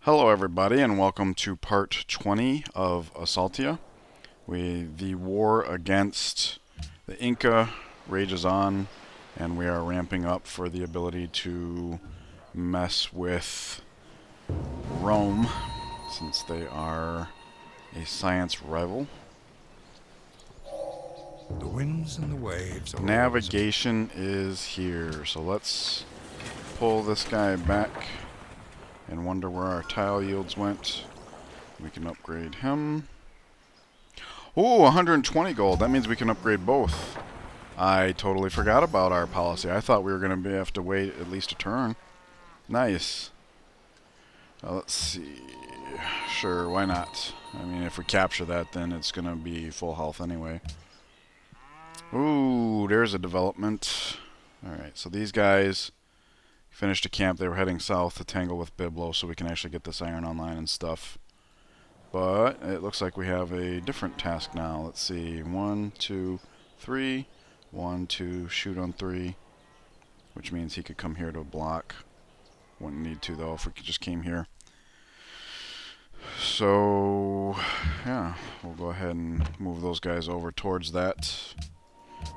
Hello everybody and welcome to part 20 of Assaltya. The war against the Inca rages on and we are ramping up for the ability to mess with Rome since they are a science rival. The winds and the waves are always... Navigation is here, so let's pull this guy back and wonder where our tile yields went. We can upgrade him. Ooh, 120 gold. That means we can upgrade both. I totally forgot about our policy. I thought we were going to have to wait at least a turn. Nice. Let's see. Sure, why not? I mean, if we capture that, then it's going to be full health anyway. Ooh, there's a development. Alright, so these guys finished a camp. They were heading south to tangle with Biblo so we can actually get this iron online and stuff. But it looks like we have a different task now. Let's see. 1, 2, 3. 1, 2, shoot on 3. Which means he could come here to block. Wouldn't need to though if we just came here. So, yeah. We'll go ahead and move those guys over towards that.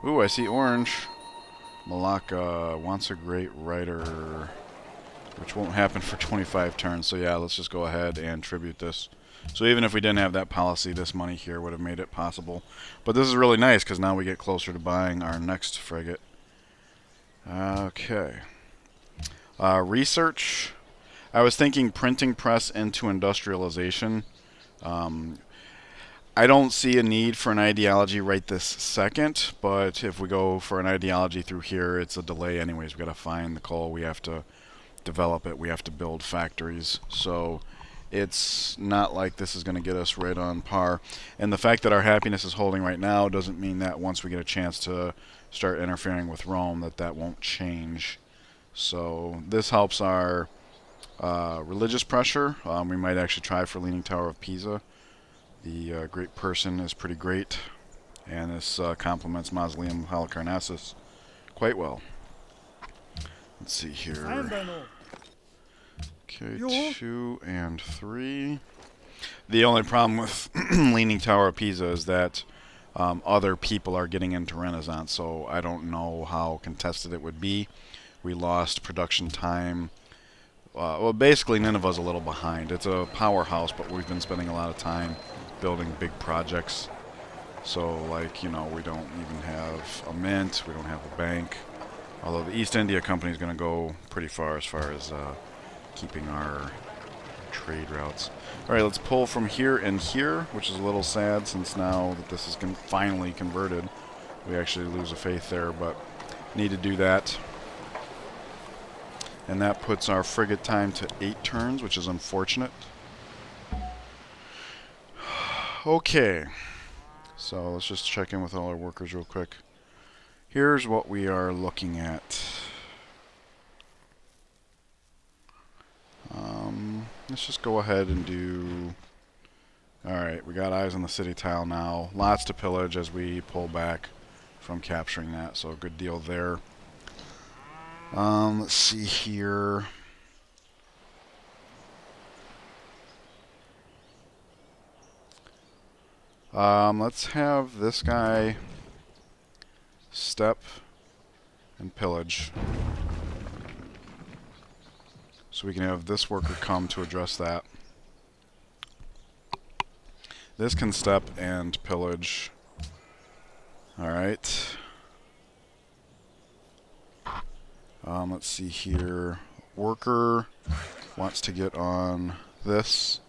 Ooh, I see orange. Malacca wants a great rider. Which won't happen for 25 turns. So yeah, let's just go ahead and tribute this. So even if we didn't have that policy, this money here would have made it possible. But this is really nice because now we get closer to buying our next frigate. Okay. Research. I was thinking printing press into industrialization. I don't see a need for an ideology right this second, but if we go for an ideology through here, it's a delay anyways. We've got to find the coal. We have to develop it. We have to build factories. So it's not like this is going to get us right on par. And the fact that our happiness is holding right now doesn't mean that once we get a chance to start interfering with Rome that won't change. So this helps our religious pressure. We might actually try for Leaning Tower of Pisa. The great person is pretty great, and this complements Mausoleum Halicarnassus quite well. Let's see here. Okay, 2 and 3. The only problem with Leaning Tower of Pisa is that other people are getting into Renaissance, so I don't know how contested it would be. We lost production time. Well, basically Nineveh's a little behind. It's a powerhouse, but we've been spending a lot of time building big projects. So, like, you know, we don't even have a mint, we don't have a bank. Although the East India Company is going to go pretty far as keeping our trade routes. Alright, let's pull from here and here, which is a little sad since now that this is finally converted. We actually lose a faith there, but need to do that. And that puts our frigate time to 8 turns, which is unfortunate. Okay, so let's just check in with all our workers real quick. Here's what we are looking at. Let's just go ahead and do... Alright, we got eyes on the city tile now. Lots to pillage as we pull back from capturing that, so good deal there. Let's see here. Let's have this guy step and pillage. So we can have this worker come to address that. This can step and pillage. Alright. Let's see here. Worker wants to get on this.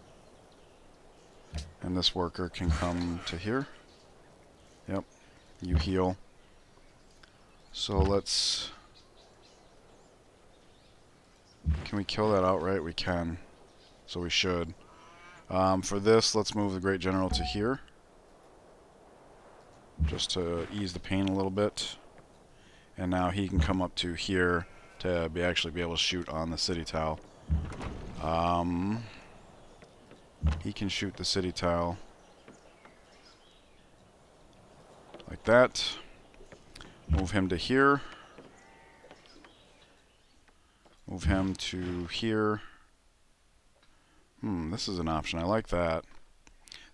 And this worker can come to here. Yep. You heal. So let's... Can we kill that outright? We can. So we should. For this, let's move the Great General to here. Just to ease the pain a little bit. And now he can come up to here to actually be able to shoot on the city tile. He can shoot the city tile. Like that. Move him to here. Move him to here. This is an option. I like that.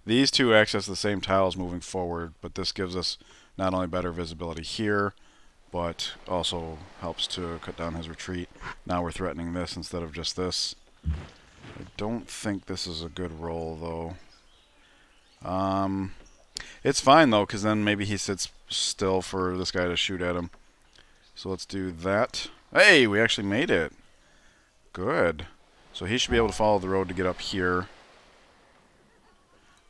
These two access the same tiles moving forward, but this gives us not only better visibility here, but also helps to cut down his retreat. Now we're threatening this instead of just this. I don't think this is a good roll, though. It's fine, though, because then maybe he sits still for this guy to shoot at him. So let's do that. Hey, we actually made it. Good. So he should be able to follow the road to get up here.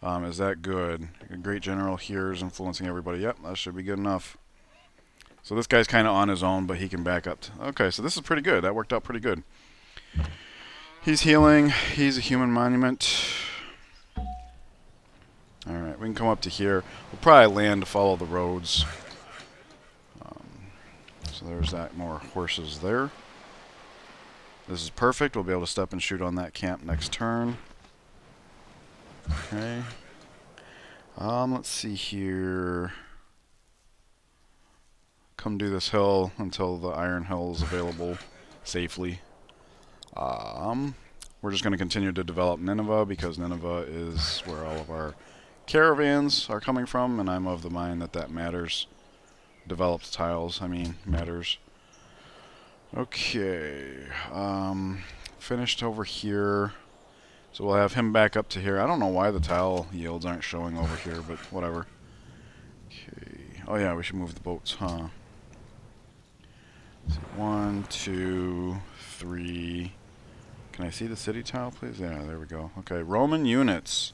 Is that good? A great general here is influencing everybody. Yep, that should be good enough. So this guy's kind of on his own, but he can back up. Okay, so this is pretty good. That worked out pretty good. He's healing. He's a human monument. Alright, we can come up to here. We'll probably land to follow the roads. So there's that. More horses there. This is perfect. We'll be able to step and shoot on that camp next turn. Okay. Let's see here. Come do this hill until the Iron Hill is available safely. We're just going to continue to develop Nineveh because Nineveh is where all of our caravans are coming from, and I'm of the mind that that matters. Developed tiles, I mean, matters. Okay. Finished over here. So we'll have him back up to here. I don't know why the tile yields aren't showing over here, but whatever. Okay. Oh yeah, we should move the boats, huh? So 1, 2, 3. Can I see the city tile, please? Yeah, there we go. Okay, Roman units.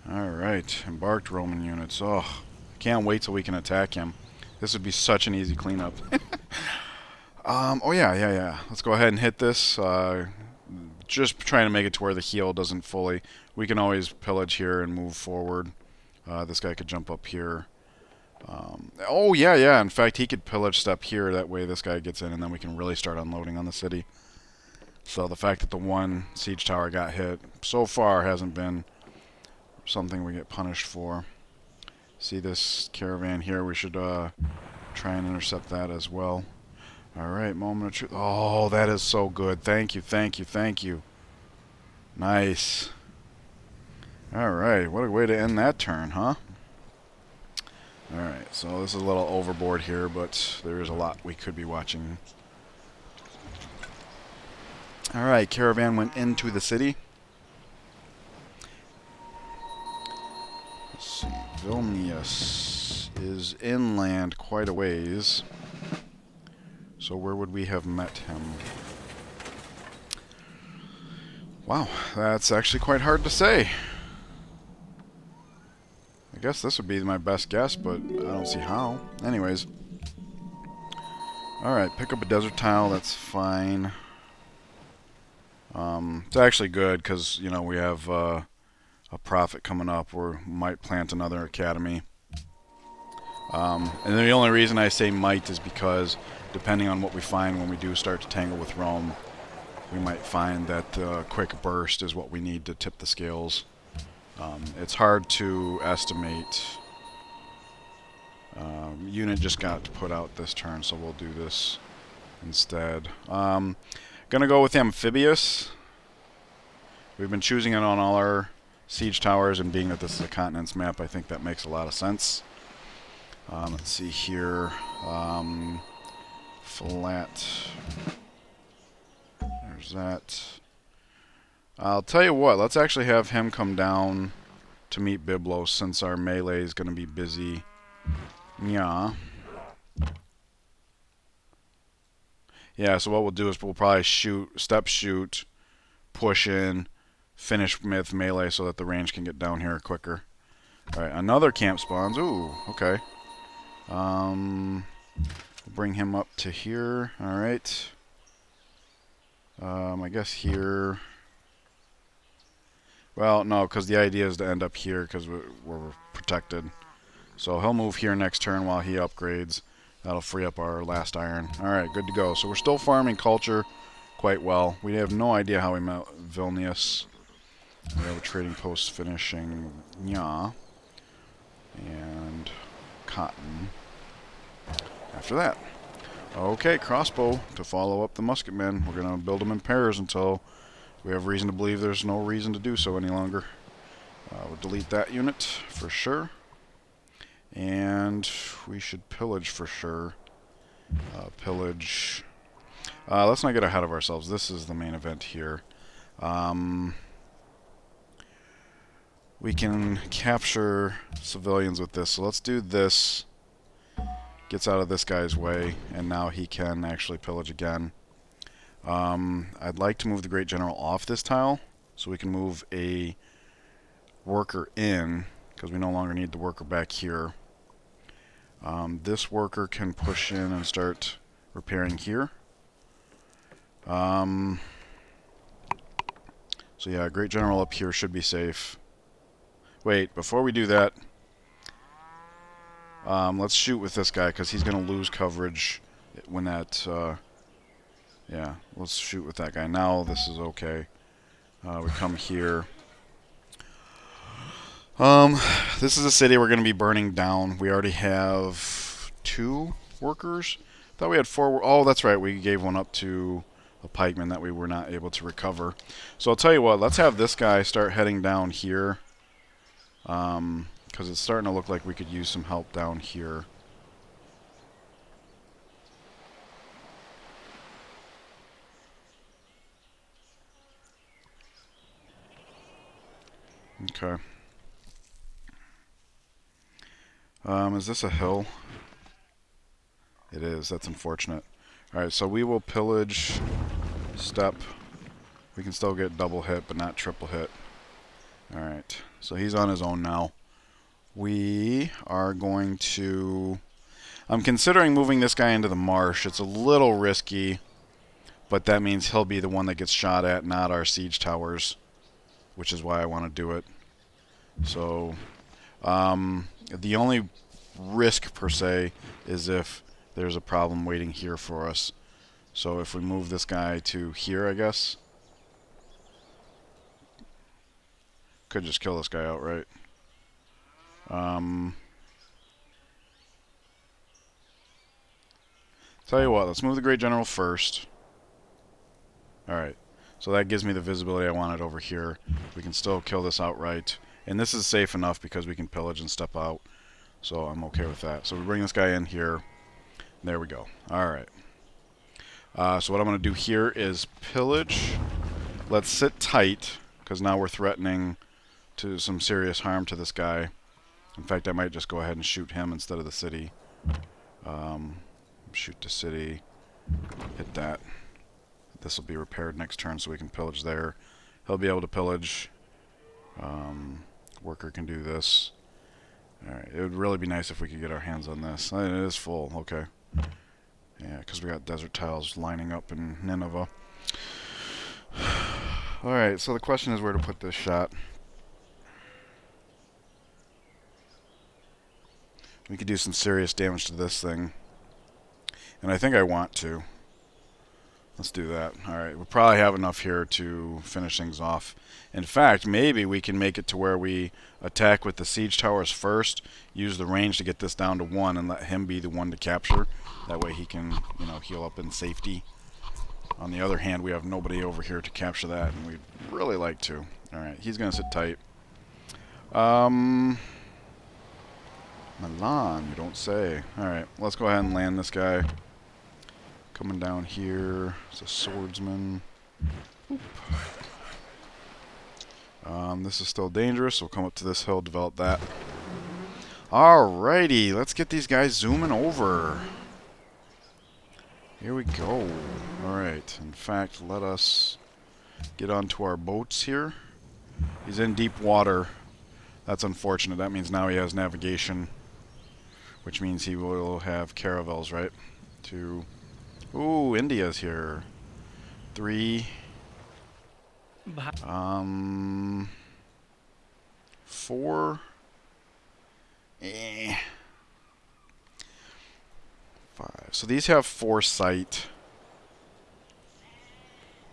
Alright, embarked Roman units. Oh, I can't wait till we can attack him. This would be such an easy cleanup. Oh yeah. Let's go ahead and hit this. Just trying to make it to where the heel doesn't fully. We can always pillage here and move forward. This guy could jump up here. Oh yeah. In fact, he could pillage step here. That way this guy gets in, and then we can really start unloading on the city. So the fact that the one siege tower got hit so far hasn't been something we get punished for. See this caravan here? We should try and intercept that as well. Alright, moment of truth. Oh, that is so good. Thank you. Nice. Alright, what a way to end that turn, huh? Alright, so this is a little overboard here, but there is a lot we could be watching. Alright, caravan went into the city. Let's see, Vilnius is inland quite a ways. So where would we have met him? Wow, that's actually quite hard to say. I guess this would be my best guess, but I don't see how. Anyways. Alright, pick up a desert tile, that's fine. It's actually good because, you know, we have a profit coming up. We might plant another academy. And the only reason I say might is because depending on what we find when we do start to tangle with Rome, we might find that quick burst is what we need to tip the scales. It's hard to estimate. Unit just got put out this turn, so we'll do this instead. Gonna go with Amphibious. We've been choosing it on all our siege towers, and being that this is a continents map, I think that makes a lot of sense. Let's see here. Flat. There's that. I'll tell you what, let's actually have him come down to meet Byblos since our melee is going to be busy. Yeah. Yeah, so what we'll do is we'll probably step shoot, push in, finish with melee so that the range can get down here quicker. Alright, another camp spawns. Ooh, okay. Bring him up to here. Alright. I guess here. Well, no, because the idea is to end up here because we're protected. So he'll move here next turn while he upgrades. That'll free up our last iron. Alright, good to go. So we're still farming culture quite well. We have no idea how we met Vilnius. We have a trading post finishing Nya and cotton after that. Okay, crossbow to follow up the musketmen. We're going to build them in pairs until We have reason to believe there's no reason to do so any longer. We'll delete that unit for sure. And we should pillage for sure. Pillage. Let's not get ahead of ourselves. This is the main event here. We can capture civilians with this. So let's do this. Gets out of this guy's way, and now he can actually pillage again. I'd like to move the Great General off this tile so we can move a worker in, because we no longer need the worker back here. This worker can push in and start repairing here. So yeah, Great General up here should be safe. Wait, before we do that, let's shoot with this guy because he's going to lose coverage when that... yeah, let's shoot with that guy. Now this is okay. We come here. This is a city we're going to be burning down. We already have 2 workers. Thought we had 4. Oh, that's right. We gave one up to a pikeman that we were not able to recover. So I'll tell you what. Let's have this guy start heading down here. Because it's starting to look like we could use some help down here. Okay. Is this a hill? It is. That's unfortunate. Alright, so we will pillage, step. We can still get double hit, but not triple hit. Alright, so he's on his own now. We are going to... I'm considering moving this guy into the marsh. It's a little risky, but that means he'll be the one that gets shot at, not our siege towers, which is why I want to do it. So, the only risk, per se, is if there's a problem waiting here for us. So if we move this guy to here, I guess. Could just kill this guy outright. Tell you what, let's move the Great General first. Alright, so that gives me the visibility I wanted over here. We can still kill this outright. And this is safe enough because we can pillage and step out. So I'm okay with that. So we bring this guy in here. There we go. Alright. So what I'm going to do here is pillage. Let's sit tight, because now we're threatening to some serious harm to this guy. In fact, I might just go ahead and shoot him instead of the city. Shoot the city. Hit that. This will be repaired next turn so we can pillage there. He'll be able to pillage. Worker can do this. Alright, it would really be nice if we could get our hands on this. It is full, okay. Yeah, because we got desert tiles lining up in Nineveh. Alright, so the question is where to put this shot. We could do some serious damage to this thing. And I think I want to. Let's do that. Alright, we'll probably have enough here to finish things off. In fact, maybe we can make it to where we attack with the siege towers first, use the range to get this down to 1, and let him be the one to capture. That way he can, you know, heal up in safety. On the other hand, we have nobody over here to capture that, and we'd really like to. Alright, he's going to sit tight. Milan, you don't say. Alright, let's go ahead and land this guy. Coming down here, it's a swordsman. This is still dangerous, so we'll come up to this hill, develop that. Alrighty, let's get these guys zooming over. Here we go. Alright, in fact, let us get onto our boats here. He's in deep water. That's unfortunate. That means now he has navigation, which means he will have caravels, right? Ooh, India's here. 3. 4. 5. So these have foresight.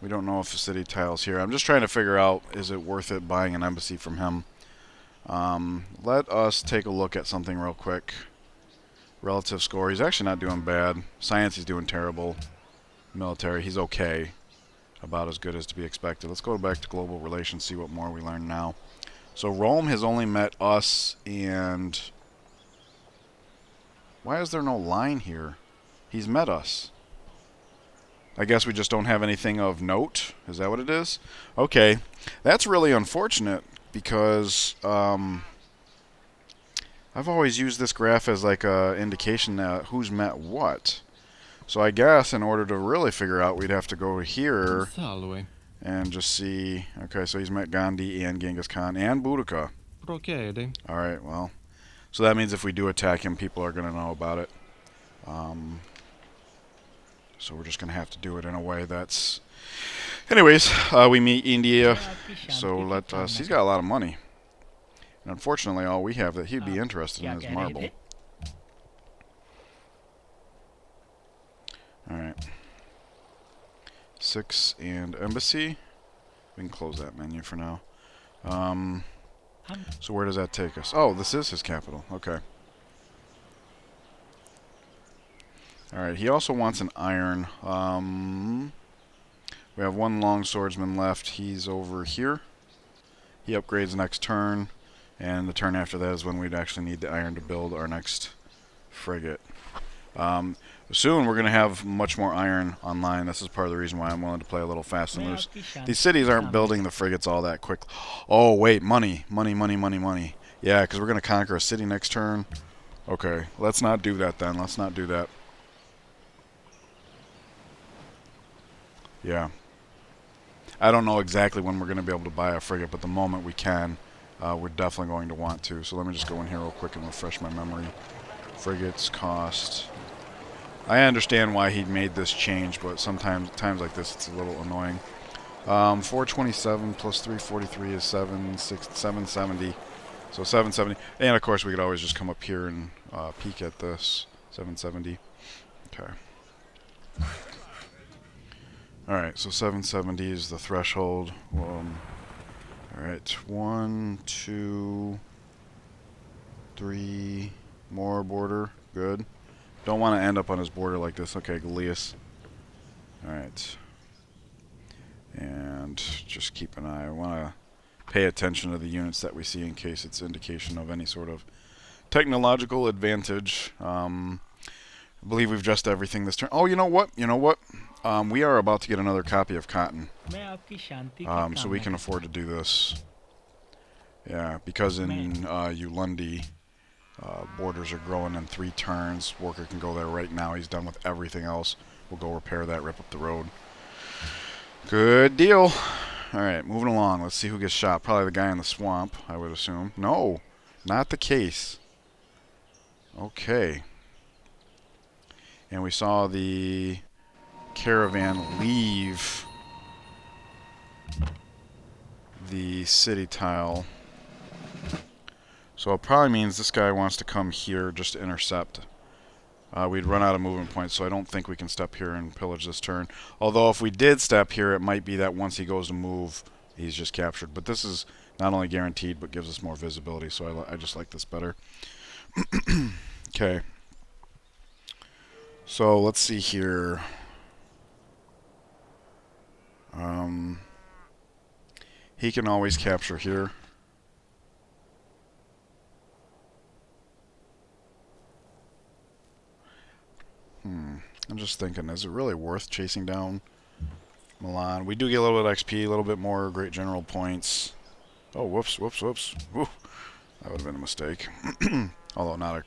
We don't know if the city tile's here. I'm just trying to figure out, is it worth it buying an embassy from him? Let us take a look at something real quick. Relative score. He's actually not doing bad. Science, he's doing terrible. Military, he's okay. about as good as to be expected. Let's go back to global relations, see what more we learn now. So Rome has only met us, and why is there no line here? He's met us. I guess we just don't have anything of note. Is that what it is? Okay, that's really unfortunate because I've always used this graph as like a indication that who's met what. So I guess in order to really figure out, we'd have to go here and just see. Okay, so he's met Gandhi and Genghis Khan and Boudica. Alright, well. So that means if we do attack him, people are going to know about it. So we're just going to have to do it in a way that's... Anyways, we meet India. So let us... He's got a lot of money. And unfortunately, all we have that he'd be interested in is marble. Alright. 6 and embassy. We can close that menu for now. So where does that take us? Oh, this is his capital. Okay. Alright, he also wants an iron. We have one long swordsman left. He's over here. He upgrades next turn. And the turn after that is when we'd actually need the iron to build our next frigate. Soon we're going to have much more iron online. This is part of the reason why I'm willing to play a little fast and loose. These cities aren't building the frigates all that quick. Oh, wait, money. Money, money, money, money. Yeah, because we're going to conquer a city next turn. Okay, let's not do that then. Let's not do that. Yeah. I don't know exactly when we're going to be able to buy a frigate, but the moment we can, we're definitely going to want to. So let me just go in here real quick and refresh my memory. Frigates cost... I understand why he made this change, but sometimes times like this it's a little annoying. 427 plus 343 is 770. So 770. And of course we could always just come up here and peek at this. 770. Okay. Alright, so 770 is the threshold. Alright, 1, 2, 3 more border. Good. Don't want to end up on his border like this. Okay, Galeas. Alright. And just keep an eye. I want to pay attention to the units that we see in case it's indication of any sort of technological advantage. I believe we've just everything this turn. Oh, you know what? You know what? We are about to get another copy of cotton. So we can afford to do this. Yeah, because in Ulundi... borders are growing in 3 turns. Worker can go there right now. He's done with everything else. We'll go repair that, rip up the road. Good deal. Alright, moving along. Let's see who gets shot. Probably the guy in the swamp, I would assume. No, not the case. Okay. And we saw the caravan leave the city tile. So it probably means this guy wants to come here just to intercept. We'd run out of movement points, so I don't think we can step here and pillage this turn. Although if we did step here, it might be that once he goes to move, he's just captured. But this is not only guaranteed, but gives us more visibility, so I just like this better. Okay. So let's see here. He can always capture here. I'm just thinking, is it really worth chasing down Milan? We do get a little bit of XP, a little bit more great general points. Oh, whoops, whoops, whoops. Whew. That would have been a mistake. Although not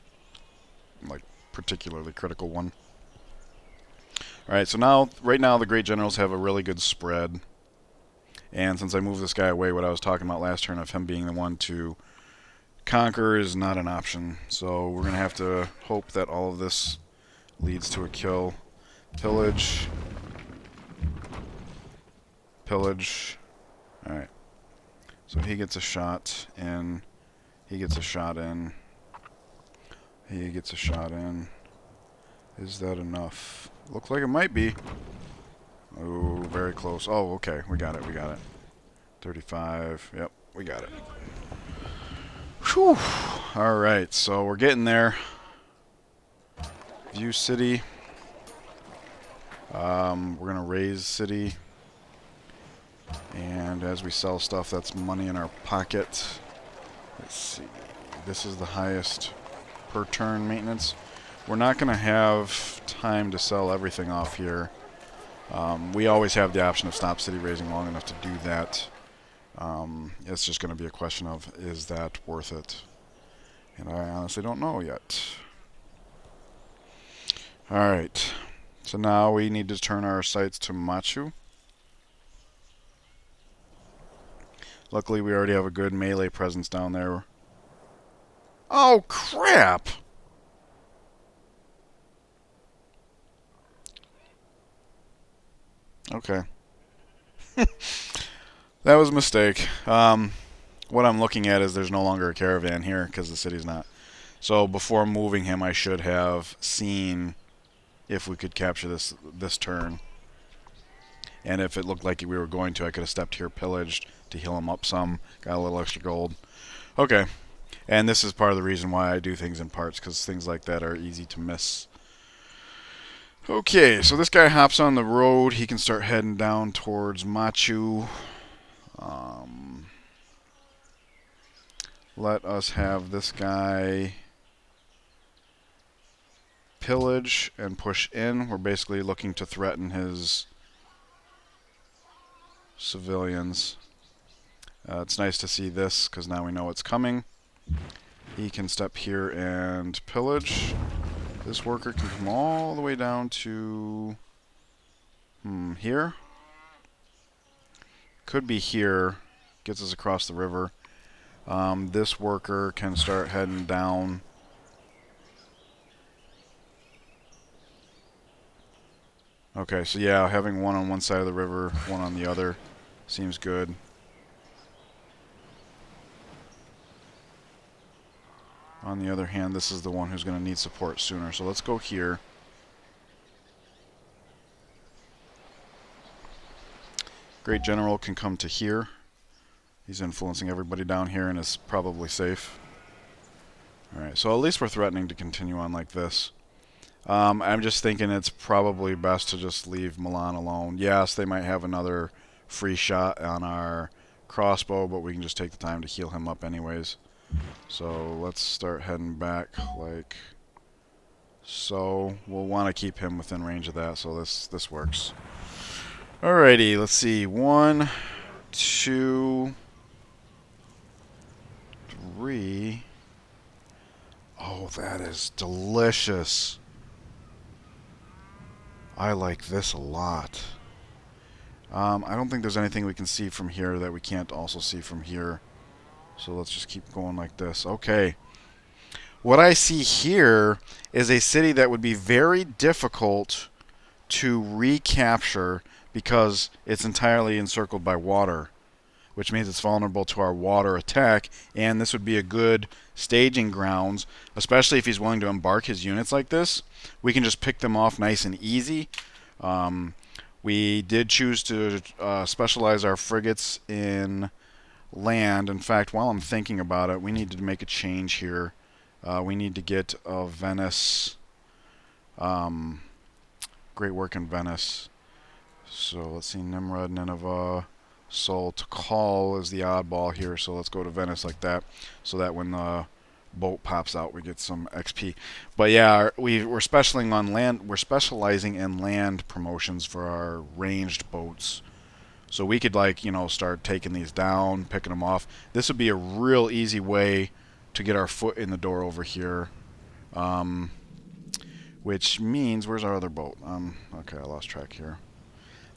a particularly critical one. Alright, so now, right now the great generals have a really good spread. And since I moved this guy away, what I was talking about last turn of him being the one to conquer is not an option. So we're going to have to hope that all of this leads to a kill. Pillage. Pillage. Alright. So he gets a shot in. He gets a shot in. He gets a shot in. Is that enough? Looks like it might be. Oh, very close. Oh, okay. We got it. We got it. 35. Yep, we got it. Whew. Alright, so we're getting there. View city. We're going to raise city. And as we sell stuff, that's money in our pocket. Let's see. This is the highest per turn maintenance. We're not going to have time to sell everything off here. We always have the option of stop city raising long enough to do that. It's just going to be a question of, is that worth it? And I honestly don't know yet. Alright, so now we need to turn our sights to Machu. Luckily we already have a good melee presence down there. Oh crap! Okay. That was a mistake. What I'm looking at is there's no longer a caravan here because the city's not. So before moving him, I should have seen if we could capture this turn. And if it looked like we were going to, I could have stepped here, pillaged to heal him up some, got a little extra gold. Okay. And this is part of the reason why I do things in parts, because things like that are easy to miss. Okay, so this guy hops on the road. He can start heading down towards Machu. Let us have this guy pillage and push in. We're basically looking to threaten his civilians. It's nice to see this because now we know it's coming. He can step here and pillage. This worker can come all the way down to here. Could be here. Gets us across the river. This worker can start heading down. Okay, so yeah, having one on one side of the river, one on the other seems good. On the other hand, this is the one who's going to need support sooner. So let's go here. Great General can come to here. He's influencing everybody down here and is probably safe. Alright, so at least we're threatening to continue on like this. I'm just thinking it's probably best to just leave Milan alone. Yes, they might have another free shot on our crossbow, but we can just take the time to heal him up anyways. So let's start heading back like so. We'll want to keep him within range of that, so this works. Alrighty, let's see. 1, 2, 3. Oh, that is delicious. I like this a lot. I don't think there's anything we can see from here that we can't also see from here. So let's just keep going like this. Okay. What I see here is a city that would be very difficult to recapture because it's entirely encircled by water, which means it's vulnerable to our water attack, and this would be a good staging grounds, especially if he's willing to embark his units like this. We can just pick them off nice and easy. We did choose to specialize our frigates in land. In fact, while I'm thinking about it, we need to make a change here. We need to get Venice. Great work in Venice. So let's see, Nimrod, Nineveh, Seoul. Tikal is the oddball here, so let's go to Venice like that, so that when the boat pops out, we get some XP. But yeah, we're specializing on land. We're specializing in land promotions for our ranged boats. So we could, like, start taking these down, picking them off. This would be a real easy way to get our foot in the door over here. Which means, where's our other boat? Okay, I lost track here.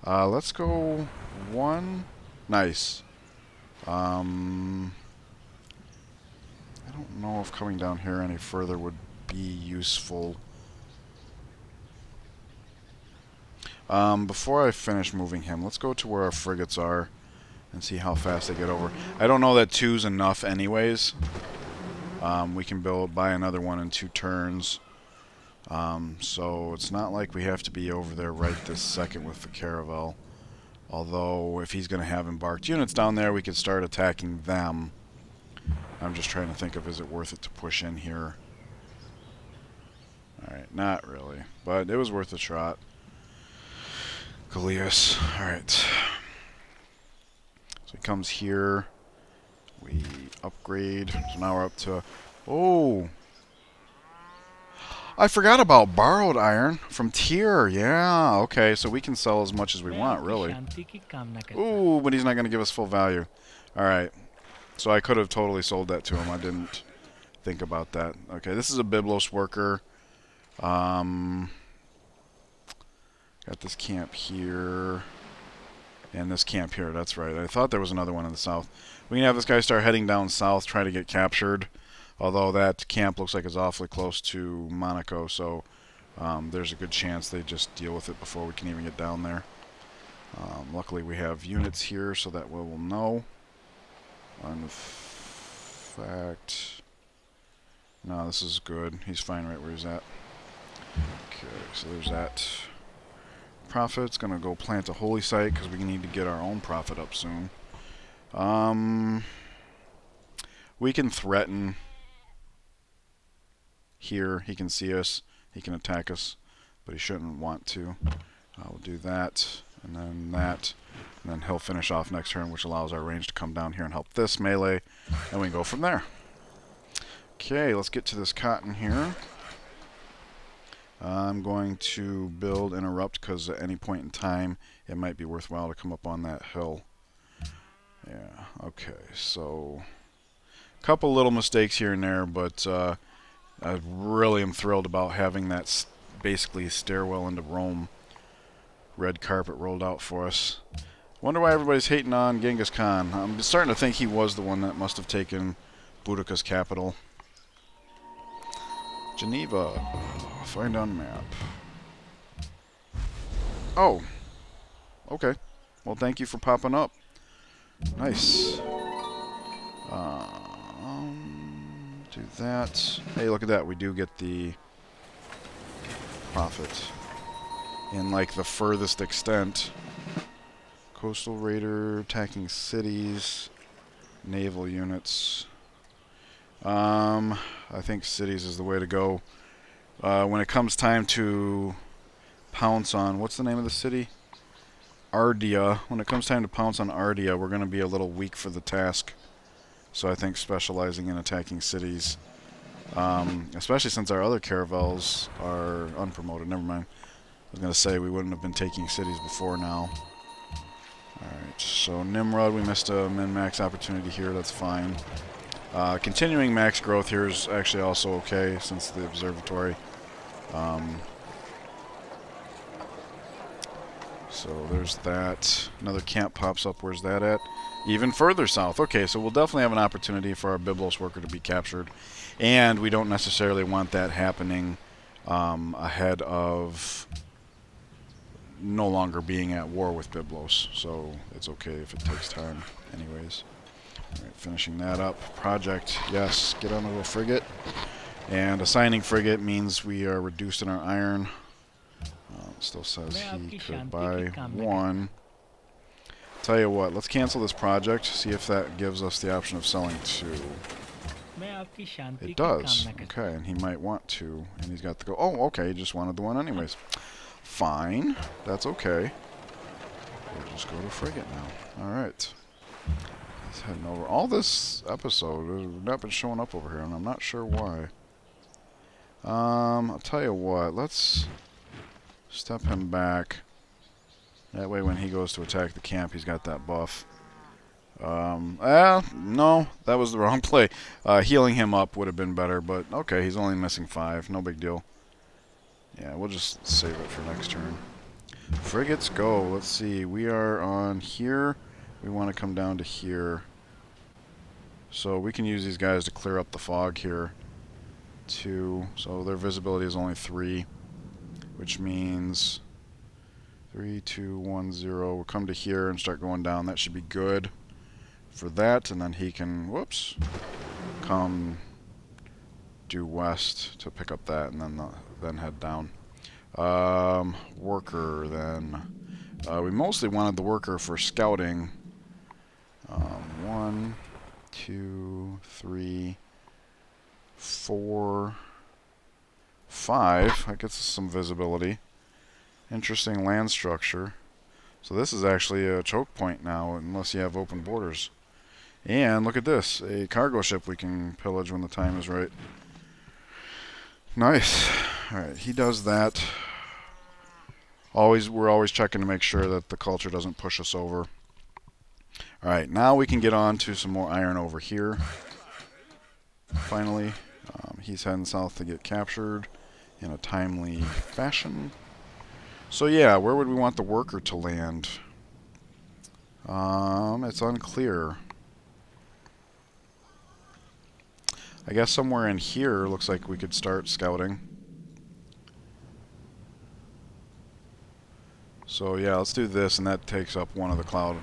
Let's go 1. Nice. I don't know if coming down here any further would be useful. Before I finish moving him, let's go to where our frigates are and see how fast they get over. I don't know that 2's enough anyways. We can buy another one in 2 turns. So it's not like we have to be over there right this second with the caravel. Although, if he's going to have embarked units down there, we could start attacking them. I'm just trying to think of, is it worth it to push in here? Alright, not really. But it was worth a shot. Galeas. Alright. So he comes here. We upgrade. So now we're up to... Oh! I forgot about borrowed iron from tier. Yeah, okay. So we can sell as much as we want, really. Ooh, but he's not going to give us full value. Alright. So I could have totally sold that to him. I didn't think about that. Okay, this is a Byblos worker. Got this camp here. And this camp here. That's right. I thought there was another one in the south. We can have this guy start heading down south, try to get captured. Although that camp looks like it's awfully close to Monaco, so there's a good chance they just deal with it before we can even get down there. Luckily we have units here so that we will know. In fact... No, this is good. He's fine right where he's at. Okay, so there's that. Prophet's gonna go plant a holy site because we need to get our own prophet up soon. We can threaten here. He can see us. He can attack us, but he shouldn't want to. We'll do that, and then that, and then he'll finish off next turn, which allows our range to come down here and help this melee, and we can go from there. Okay, let's get to this cotton here. I'm going to build interrupt because at any point in time it might be worthwhile to come up on that hill. Yeah, okay, so a couple little mistakes here and there, but I really am thrilled about having that basically stairwell into Rome red carpet rolled out for us. Wonder why everybody's hating on Genghis Khan. I'm starting to think he was the one that must have taken Boudica's capital. Geneva. Find on map. Oh. Okay. Well, thank you for popping up. Nice. Do that. Hey, look at that. We do get the profit in, like, the furthest extent. Coastal Raider, attacking cities, naval units. I think cities is the way to go. When it comes time to pounce on, what's the name of the city? Ardea. When it comes time to pounce on Ardea, we're going to be a little weak for the task. So I think specializing in attacking cities, especially since our other caravels are unpromoted. Never mind. I was going to say we wouldn't have been taking cities before now. Alright, so Nimrod, we missed a min-max opportunity here. That's fine. Continuing max growth here is actually also okay since the observatory. So there's that. Another camp pops up. Where's that at? Even further south. Okay, so we'll definitely have an opportunity for our Byblos worker to be captured. And we don't necessarily want that happening ahead of no longer being at war with Byblos. So it's okay if it takes time anyways. Alright, finishing that up. Project, yes, get onto a frigate. And assigning frigate means we are reduced in our iron. It still says he could buy one. Tell you what, let's cancel this project, see if that gives us the option of selling two. It does. Okay, and he might want to. And he's got to go. Oh, okay, he just wanted the one anyways. Fine. That's okay. We'll just go to frigate now. Alright. He's heading over. All this episode has not been showing up over here, and I'm not sure why. I'll tell you what. Let's step him back. That way when he goes to attack the camp, he's got that buff. No, that was the wrong play. Healing him up would have been better, but okay, he's only missing 5. No big deal. Yeah, we'll just save it for next turn. Frigates go. Let's see. We are on here. We want to come down to here. So we can use these guys to clear up the fog here. 2. So their visibility is only 3. Which means 3, 2, 1, 0. We'll come to here and start going down. That should be good for that. And then he can, whoops, come due west to pick up that, and then head down. Worker then. We mostly wanted the worker for scouting. 1, 2, 3, 4, 5. That gets us some visibility. Interesting land structure. So this is actually a choke point now, unless you have open borders. And look at this, a cargo ship we can pillage when the time is right. Nice. Alright, he does that. We're always checking to make sure that the culture doesn't push us over. Alright, now we can get on to some more iron over here. Finally, he's heading south to get captured in a timely fashion. So yeah, where would we want the worker to land? It's unclear. I guess somewhere in here looks like we could start scouting. So yeah, let's do this, and that takes up one of the cloud.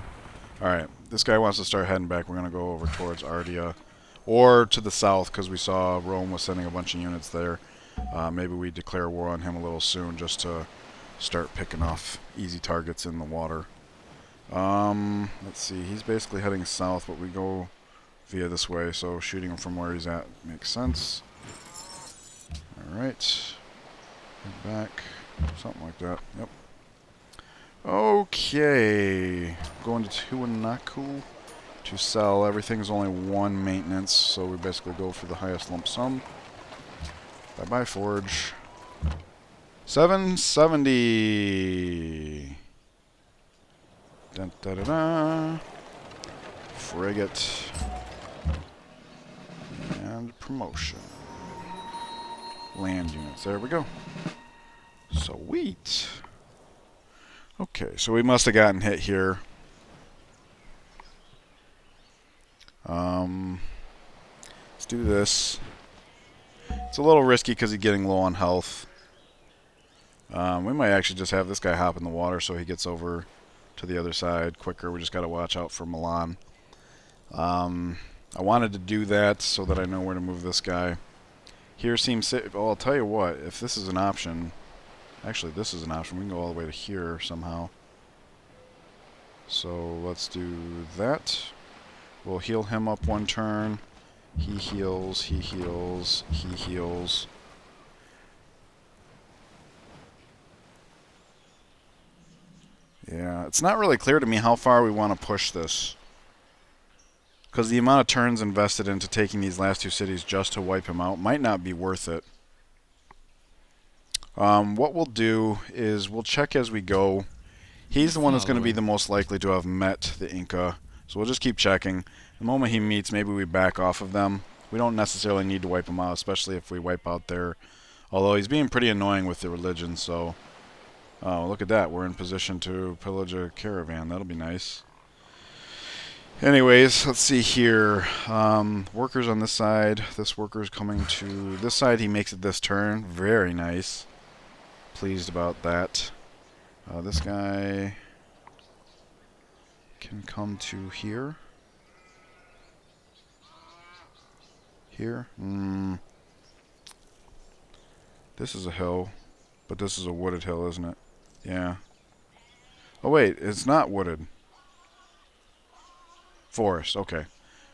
Alright, this guy wants to start heading back. We're going to go over towards Ardea. Or to the south, because we saw Rome was sending a bunch of units there. Maybe we declare war on him a little soon, just to start picking off easy targets in the water. Let's see, he's basically heading south, but we go via this way, so shooting him from where he's at makes sense. Alright. Back. Something like that. Yep. Okay. Going to Tiwanaku to sell. Everything's only one maintenance, so we basically go for the highest lump sum. Bye-bye, Forge. 770. Dun, da, da, da. Frigate. And promotion. Land units. There we go. Sweet. Okay, so we must have gotten hit here. Let's do this. It's a little risky because he's getting low on health. We might actually just have this guy hop in the water so he gets over to the other side quicker. We just got to watch out for Milan. I wanted to do that so that I know where to move this guy. Here seems safe. Well, I'll tell you what, if this is an option... Actually, this is an option. We can go all the way to here somehow. So let's do that. We'll heal him up one turn. He heals, he heals, he heals. Yeah, it's not really clear to me how far we want to push this. Because the amount of turns invested into taking these last two cities just to wipe him out might not be worth it. What we'll do is we'll check as we go. He's the one that's going to be the most likely to have met the Inca. So we'll just keep checking. The moment he meets, maybe we back off of them. We don't necessarily need to wipe him out, especially if we wipe out their... Although he's being pretty annoying with the religion, so... Oh, look at that. We're in position to pillage a caravan. That'll be nice. Anyways, let's see here. Workers on this side. This worker's coming to this side. He makes it this turn. Very nice. Pleased about that. This guy can come to here. Here. This is a hill, but this is a wooded hill, isn't it? Yeah. Oh wait, it's not wooded. Forest, okay.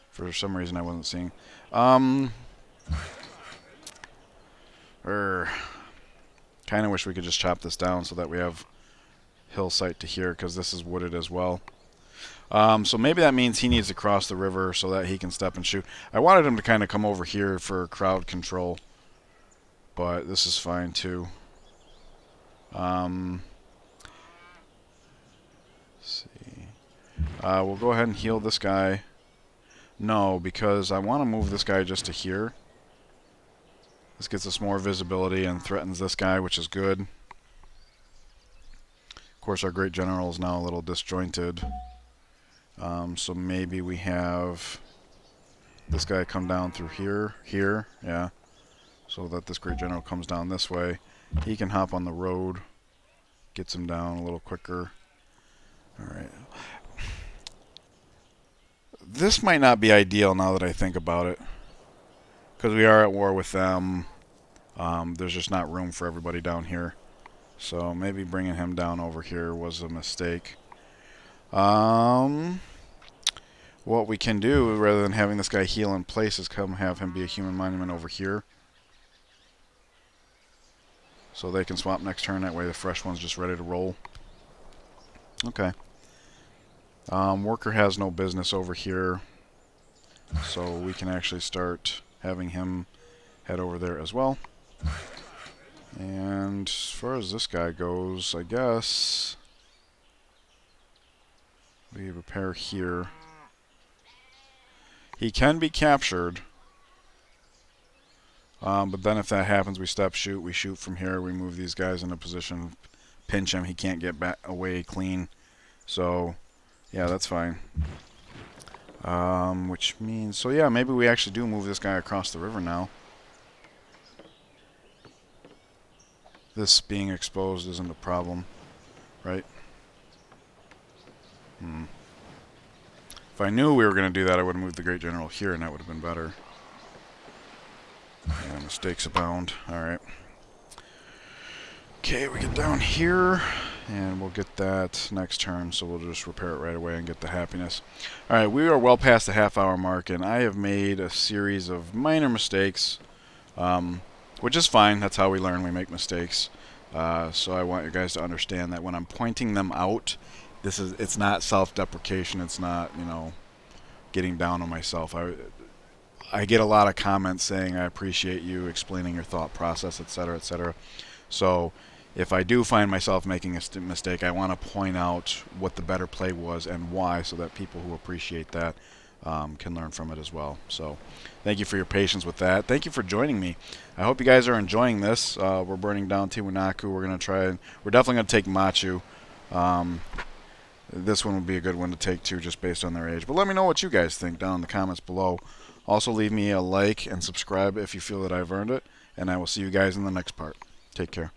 For some reason I wasn't seeing. Kind of wish we could just chop this down so that we have hill sight to here, because this is wooded as well. So maybe that means he needs to cross the river so that he can step and shoot. I wanted him to kind of come over here for crowd control, but this is fine too. Let's see. We'll go ahead and heal this guy. No, because I want to move this guy just to here. This gets us more visibility and threatens this guy, which is good. Of course, our great general is now a little disjointed. So maybe we have this guy come down through here, yeah. So that this great general comes down this way. He can hop on the road, gets him down a little quicker. Alright. This might not be ideal now that I think about it, because we are at war with them. There's just not room for everybody down here. So maybe bringing him down over here was a mistake. What we can do, rather than having this guy heal in place, is come have him be a human monument over here. So they can swap next turn, that way the fresh one's just ready to roll. Okay. Worker has no business over here, so we can actually start having him head over there as well. And as far as this guy goes, I guess we repair here. He can be captured, but then if that happens, we step shoot. We shoot from here. We move these guys into position, pinch him. He can't get back away clean. So, yeah, that's fine. Which means, so yeah, maybe we actually do move this guy across the river now. This being exposed isn't a problem, right? If I knew we were going to do that, I would have moved the Great General here, and that would have been better. Yeah, mistakes abound. Alright. Okay, we get down here, and we'll get that next turn, so we'll just repair it right away and get the happiness. Alright, we are well past the half-hour mark, and I have made a series of minor mistakes, which is fine. That's how we learn. We make mistakes. So I want you guys to understand that when I'm pointing them out, it's not self-deprecation. It's not, getting down on myself. I get a lot of comments saying I appreciate you explaining your thought process, etc., etc. So if I do find myself making a mistake, I want to point out what the better play was and why, so that people who appreciate that can learn from it as well. So thank you for your patience with that. Thank you for joining me. I hope you guys are enjoying this. We're burning down Tiwanaku. We're going to try, we're definitely going to take Machu. This one would be a good one to take too, just based on their age. But let me know what you guys think down in the comments below. Also leave me a like and subscribe if you feel that I've earned it. And I will see you guys in the next part. Take care.